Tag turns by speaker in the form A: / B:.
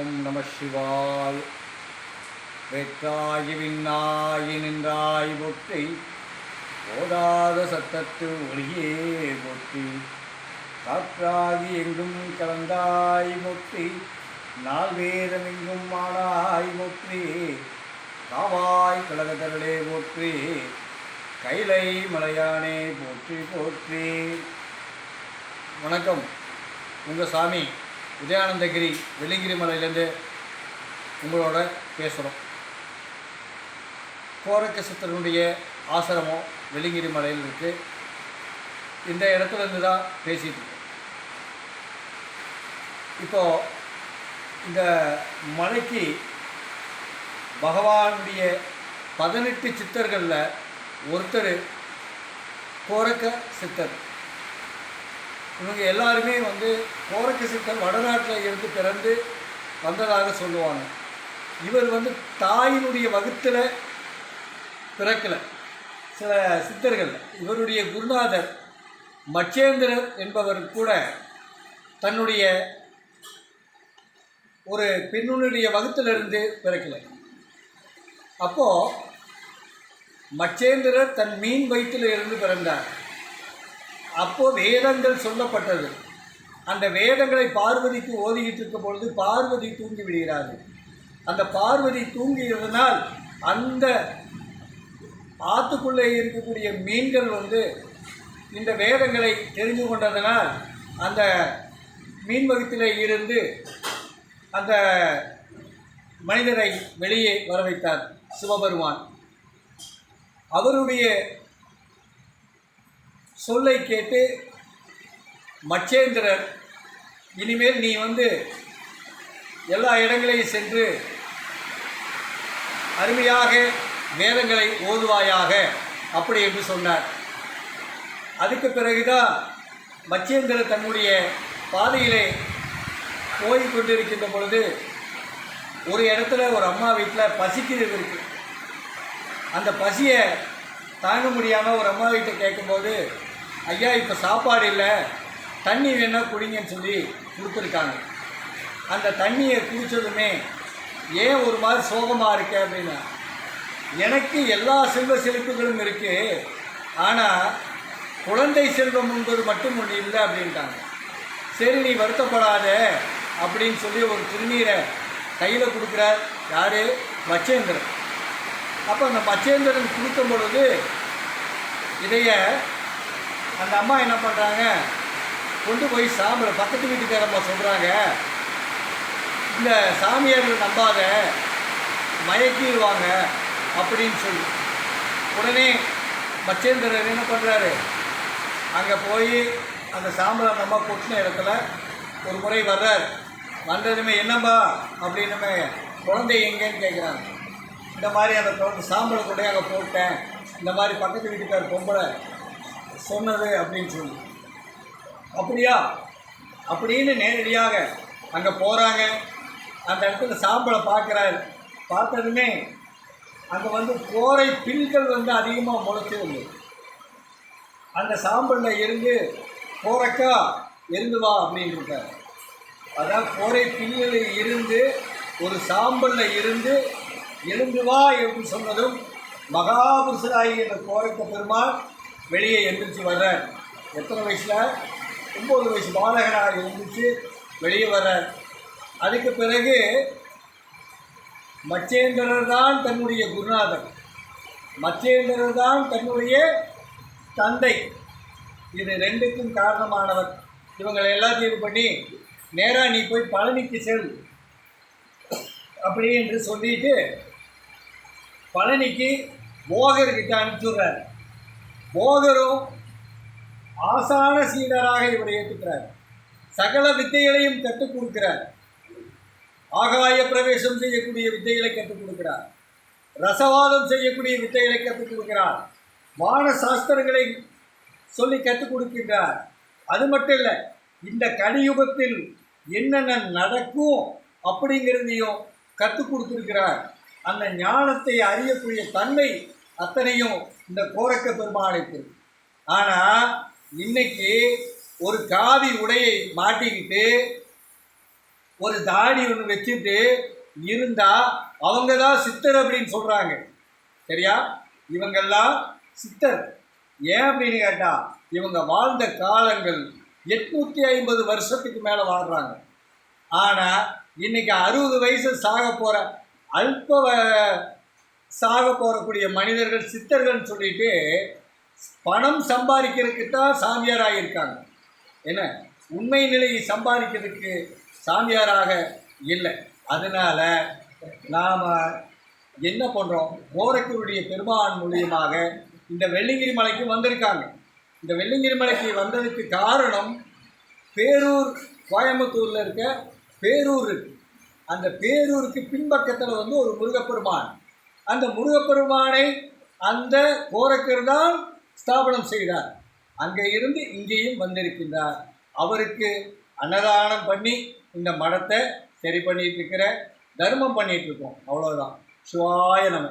A: ஓம் நம சிவாய். வேற்றாகி விண்ணாகி நின்றாய் போற்றி, ஓதாத சத்தத்து ஒளியே போற்றி, காற்றாகி எங்கும் கலந்தாய் போற்றி, நாள் வேதமெங்கும் ஆனாய் போற்றி, காவாய் கழகத்தரளே போற்றி, கைலை மலையானே போற்றி போற்றி. வணக்கம். உங்கள் சாமி உதயானந்தகிரி வெள்ளிங்கிரி மலையிலேருந்து உங்களோட பேசுகிறோம். கோரக்க சித்தருடைய ஆசிரமம் வெள்ளிங்கிரி மலையில் இருக்குது. இந்த இடத்துலேருந்து தான் பேசிகிட்டு இருக்கோம். இப்போது இந்த மலைக்கு பகவானுடைய 18 சித்தர்களில் ஒருத்தர் கோரக்க சித்தர். இவங்க எல்லாருமே கோரக்க சித்தர் வடநாட்டில் இருந்து பிறந்து வந்ததாக சொல்லுவாங்க. இவர் தாயினுடைய வகுத்தில் பிறக்கலை. சில சித்தர்கள், இவருடைய குருநாதர் மச்சேந்திரர் என்பவர் கூட தன்னுடைய ஒரு பெண்ணுடைய வகுத்திலிருந்து பிறக்கலை. அப்போது மச்சேந்திரர் தன் மீன் வயிற்றில் இருந்து பிறந்தார். அப்போது வேதங்கள் சொல்லப்பட்டது. அந்த வேதங்களை பார்வதிக்கு ஓதிக்கிட்டு இருக்கும் பொழுது பார்வதி தூங்கி விடுகிறார்கள். அந்த பார்வதி தூங்குகிறதுனால் அந்த ஆற்றுக்குள்ளே இருக்கக்கூடிய மீன்கள் இந்த வேதங்களை தெரிந்து கொண்டதனால் அந்த மீன் வகுத்திலே இருந்து அந்த மனிதரை வெளியே வர வைத்தார் சிவபெருமான். அவருடைய சொல்லை கேட்டு மச்சேந்திரர், இனிமேல் நீ எல்லா இடங்களையும் சென்று அருமையாக வேதங்களை ஓதுவாயாக அப்படி என்று சொன்னார். அதுக்கு பிறகுதான் மச்சேந்திரர் தன்னுடைய பாதையிலே போய் கொண்டிருக்கின்ற பொழுது ஒரு இடத்துல ஒரு அம்மா வீட்டில் பசிக்கிறது இருக்குது. அந்த பசியை தாங்க முடியாமல் ஒரு அம்மா வீட்டை கேட்கும்போது, ஐயா இப்போ சாப்பாடு இல்லை, தண்ணி வேணால் குடிங்கன்னு சொல்லி கொடுத்துருக்காங்க. அந்த தண்ணியை குடித்ததுமே ஏன் ஒரு மாதிரி சோகமாக இருக்க அப்படின்னா, எனக்கு எல்லா செல்வ செழிப்புகளும் இருக்குது, ஆனால் குழந்தை செல்வம் என்பது மட்டும் ஒன்று இல்லை அப்படின்ட்டாங்க. சரி நீ வருத்தப்படாத அப்படின்னு சொல்லி ஒரு திருநீரை கையில் கொடுக்குறார். யார்? மச்சேந்திரன். அப்போ அந்த மச்சேந்திரன் கொடுக்கும் பொழுது இதைய அந்த அம்மா என்ன பண்ணுறாங்க, கொண்டு போய் சாம்பலை பக்கத்து வீட்டுக்காரம்மா சொல்கிறாங்க, இந்த சாமியார்கள் நம்பாத, மயக்கிடுவாங்க அப்படின்னு சொல்லி. உடனே மச்சேந்திரன் என்ன பண்ணுறாரு, அங்கே போய் அந்த சாம்பலை அந்த அம்மா கொட்டின இடத்துல ஒரு முறை வர்றார். வந்ததுமே என்னம்மா அப்படின்னுமே குழந்தை எங்கேன்னு கேட்குறாங்க. இந்த மாதிரி அந்த குழந்தை சாம்பலை கொண்டே அங்கே போட்டேன், இந்த மாதிரி பக்கத்து வீட்டுக்கார் பொம்பளை சொன்னது அப்படின்னு சொல்லி. அப்படியா அப்படின்னு நேரடியாக அங்கே போகிறாங்க. அந்த இடத்துல சாம்பலை பார்க்குறாரு. பார்த்ததுமே அங்கே கோரை பில்கள் அதிகமாக முளைச்சிருந்து அந்த சாம்பலில் இருந்து கோரக்கா எருந்து வா அப்படின்னு இருக்கார். அதான் கோரை பில்களில் இருந்து ஒரு சாம்பலில் இருந்து எழுந்து வா என்று சொன்னதும் மகாபுருஷராகி என்ற கோரக்க பெருமாள் வெளியே எழுந்திரிச்சு வர்றார். எத்தனை வயசில்? 9 வயசு பாலகனாக எழுந்திரிச்சு வெளியே வர்றார். அதுக்கு பிறகு மச்சேந்திரர் தான் தன்னுடைய குருநாதர், மச்சேந்திரர் தான் தன்னுடைய தந்தை. இது ரெண்டுக்கும் காரணமானவர். இவங்களை எல்லாத்தையும் இது பண்ணி நேராக நீ போய் பழனிக்கு செல் அப்படி என்று சொல்லிட்டு பழனிக்கு போகர்கிட்ட அனுப்பிச்சுடுறார். போகரும் ஆசான சீடராக இவரை ஏற்றுக்கிறார். சகல வித்தைகளையும் கற்றுக் கொடுக்கிறார். ஆகாய பிரவேசம் செய்யக்கூடிய வித்தைகளை கற்றுக் கொடுக்கிறார். ரசவாதம் செய்யக்கூடிய வித்தைகளை கற்றுக் கொடுக்கிறார். வான சாஸ்திரங்களை சொல்லி கற்றுக் கொடுக்கின்றார். அது மட்டும் இல்லை, இந்த கலியுகத்தில் என்னென்ன நடக்கும் அப்படிங்கிறதையும் கற்றுக் கொடுத்துருக்கிறார். அந்த ஞானத்தை அறியக்கூடிய தன்மை அத்தனையும் இந்த கோரக்க பெருமாளுக்கு. ஆனால் இன்னைக்கு ஒரு காவி உடையை மாட்டிக்கிட்டு ஒரு தாடி ஒன்று வச்சுட்டு இருந்தால் அவங்க தான் சித்தர் அப்படின்னு சொல்கிறாங்க. சரியா? இவங்கெல்லாம் சித்தர். ஏன் அப்படின்னு கேட்டால் இவங்க வாழ்ந்த காலங்கள் 850 வருஷத்துக்கு மேலே வாழ்கிறாங்க. ஆனால் இன்றைக்கி 60 வயசு சாக போகக்கூடிய மனிதர்கள் சித்தர்கள்னு சொல்லிட்டு பணம் சம்பாதிக்கிறதுக்கு தான் சாமியாராக இருக்காங்க. என்ன, உண்மை நிலையை சம்பாதிக்கிறதுக்கு சாமியாராக இல்லை. அதனால் நாம் என்ன பண்ணுறோம், கோரக்கருடைய பெருமான் மூலியமாக இந்த வெள்ளிங்கிரி மலைக்கு வந்திருக்காங்க. இந்த வெள்ளிங்கிரி மலைக்கு வந்ததுக்கு காரணம் பேரூர், கோயம்புத்தூரில் இருக்க பேரூர் இருக்குது. அந்த பேரூருக்கு பின்பக்கத்தில் வந்து ஒரு முருகப்பெருமான். அந்த முருகப்பெருமானை அந்த கோரக்கர் தான் ஸ்தாபனம் செய்தார். அங்கே இருந்து இங்கேயும் வந்திருக்கின்றார். அவருக்கு அன்னதானம் பண்ணி இந்த மடத்தை சரி பண்ணிட்டு இருக்கிற, தர்மம் பண்ணிகிட்ருக்கோம். அவ்வளோதான். சிவாய நம.